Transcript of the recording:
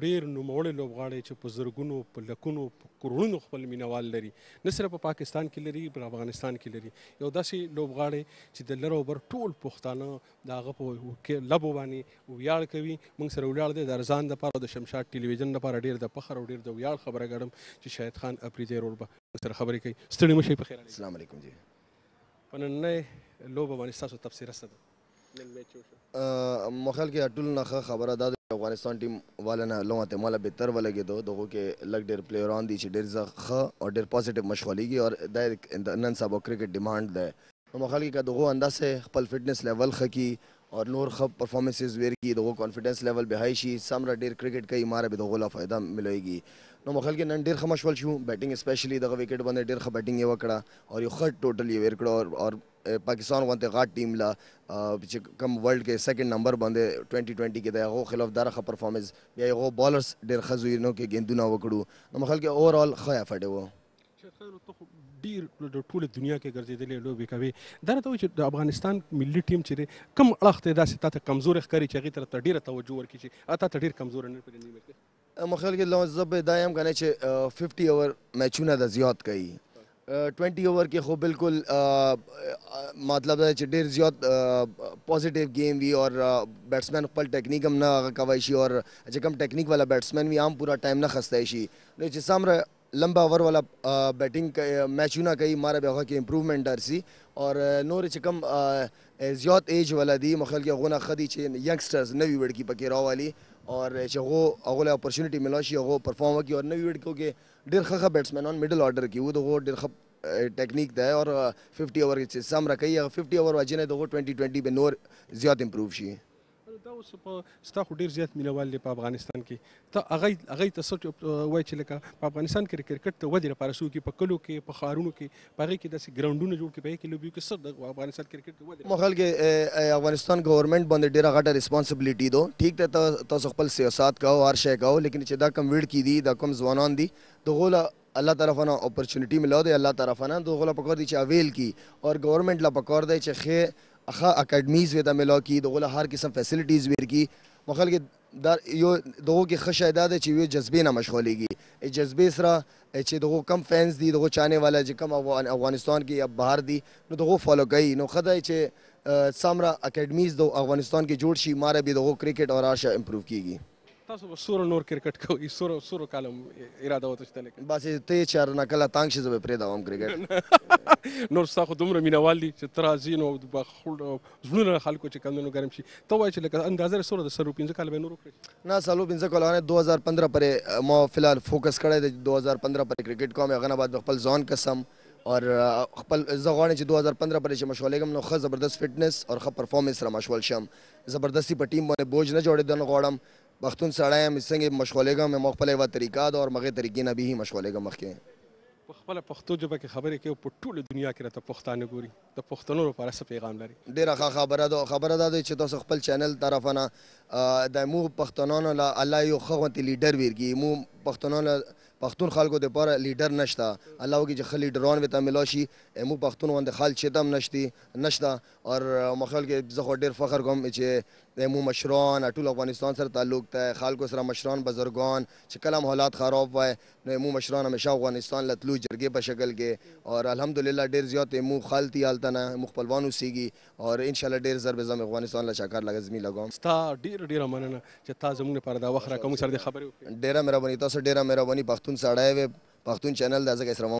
ډېر نوموړي لوبغاړي چې په زرګونو په لکونو په کروڑونو خپل مینوال لري، نه صرف په پاکستان کې لري په افغانستان کې لري. یو داسې لوبغاړی چې د لر او بر ټول پښتانه د هغه په لبو باندې ویاړ کوي. موږ سره ولاړ دی د ارزان دپاره د شمشاد ټلویزیون لپاره ډېر د فخر او ډېر د ویاړ خبره ګڼم چې شاهد خان افریدی ورور به موږ سره خبرې کوي. ستړي مه شئ، په خیر علیکم. السلام علیکم جی. په نننۍ لوبه باندې ستاسو تبصره څه ده؟ نن میچ وشو. ما خیال کې ټول نه ښه خبره دا ده افغانستان ټیم والا نه لومه احتماله بهتر ولګېدو. دغو کې لږ ډېر پلیران دي چې ډېر ښه او ډېر پازیټیو مشغولېږي او دا نن سبا کرکټ ډیمانډ دی. نو ما خیال کې که دغو انداسې خپل فټنس لیول ښه کړي اور نور ښه پرفارمنسز ورکړي، دغو کانفیډنس لیول به های شي، څومره ډېر کرکټ کوي ماره به دغو له فایده ملويږي. نو ما خیال کې نن ډېر ښه مشغول شو بیټینګ اسپیشلی دغه وکټ باندې ډېر ښه بیټینګ یې وکړه او یو ښه ټوټل یې ور کړه اور پاکستان غونته غاټ ټیم لا چې کوم ورلد کې سیکنډ نمبر باندې 2020 کې د هغو خلاف دا ښه پرفارمنس بیا هغو بالرز ډېر ښه زوینو کې ګیندونه وکړو. نو ما خیال کې اوورال ښه افرټ و. ډېر د ټوله دنیا کې ګرځېدلې لوبې کوي. دا راته وایي چې د افغانستان ملي ټیم چې دی کوم اړخ ته داسې تا ته کمزوری ښکاري چې هغې ته ډېره توجه ورکړي چې تا ته ډېر کمزوری نه پرې نه وي؟ ما خیال کې زه به دا یم که نه چې 50 اوور میچونه د زیات کوي. 20 اوور کې خو بالکل مطلب دا چې ډېر زیات پازیټیو گیم وي اور بیټسمین خپل ټیکنیک هم نه هغه کوی شي اور چې کوم ټیکنیک والا بیټسمین وي هم پورا ټایم نه خستی شي. نو چې څومره لمبا اوور والا بیټینګ میچونه کوي ماره به هغه کې امپروومنټ درسي اور نور چې کوم زیات ایج والا دي ما خیال کې هغونه ښه دي چې ینګسټرز نوي وړکي پکې راولي اور چې هغو له اپورچونیټي ملا شي هغو پرفارم وکړي اور نوي وړکو کې ډېر ښه بیټسمینان میډل آرډر کې وو دغو ډېر ښه ټیکنیک دی اور 50 اوور چې څومره کوي هغه 50 اوور وجې نه دغو 2020 به نور زیات امپروو شي. دا اوس ستا خو ډېر زیات مینوال دی په افغانستان کې، ته هغوی ته څه وایي چې لکه په افغانستان کې د کرکټ د ودې لپاره څه وکړي، په کلو کې په ښارونو کې په هغې کې داسې ګراونډونه جوړ کړي په هغې کې لوبې وکړي، څه د افغانستان کرکټ د ودې؟ ما خیال کې افغانستان گورنمنٹ باندې ډېره غټه ریسپانسبلیټي ده. ټیک ده تاسو خپل سیاست کوو هر شی کوو لیکن چې دا کم وړکي دي دا کم ځوانان دي دغو له الله طرفه نه اپورچونیټي ملو دی الله طرفه نه دغو له پکار دي چې اویل کړي اور گورنمنٹ له پکار دی چې ښه اکیډمیز ورته ملو کړي دغو له هر قسم فیسلټیز ورکړي. ما خیال کې دا یو دغو کې ښه شی دا دی چې یو جذبې نه مشغولېږي. جذبې سره چې دغو کم فینس دي دغو چانې والا چې کم افغانستان کې یا بهر دي نو دغو فالو کوي. نو ښه دی چې څومره اکیډمیز د افغانستان کې جوړ شي ماره به دغو کرکټ اور هر شی امپروو کېږي. تاسو به سوره نور کرکټ کوئ، سورو کاله اراده وته شته لیکن باسې ته چې هر نه کله تانګ شي زه به پرېږدوم کرکټ. نور ستا خو دومره مینوال دي چې ته راځي نو زړونه خلکو چې کمونه ګرم شي. ته وایې چې لکه اندازه سوره د 15 کاله به نور وکړي؟ نه 15 کاله 2015 پرې ما فلحال فوکس کړی دی 2015 پرې کرکټ کوم هغه نه بعد خپل ځان قسم اور خپل زه غواړم چې 2015 پرې چې مشغولېږم نو ښه زبردست فټنس اور ښه پرفارمنس سره مشغول شم. زبردستي په ټیم باندې بوج نه جوړېدل غواړم. پښتون سړی یم څنګه مشغولېږم ما خپله یوه طریقه ده اور مغې طریقې نه به یې مشغولېږم مخکې. په خپله پښتو ژبه کې خبرې کوي په ټوله دنیا کې راته پښتانه ګوري، د پښتنو لپاره څه پیغام لري؟ ډېره ښه خبره دا ده چې تاسو خپل چینل طرفه نه د موږ پښتنانو له الله یو ښه غوندې لیډر ورکړي. موږ پښتنانو له پښتون خلکو دپاره لیډر نشته. الله وکړي چې ښه لیډران ورته ملا شي. موږ پښتون غوندې خلک چې هم نشته اور ما خیال کې زه خو ډېر فخر کوم چې موږ مشران ټول افغانستان سره تعلق دی خلکو سره مشران بزرګان چې کله هم حالات خراب وای نو موږ مشران همیشه افغانستان له تلو جرګې په شکل کې اور الحمدلله ډېر زیات موږ خالتي هلته نه موږ خپلوان اوسېږي اور انشاءالله ډېر زر به زه افغانستان له چکر لګزمي لګوم. ستا ډېره مننه چې تا زموږ لپاره دا وخت راکړه موږ سره دې خبرې وکړې. ډېره مهرباني تاسو ډېره مهرباني. پښتون سړی وې پښتون چینل دا ځکه سره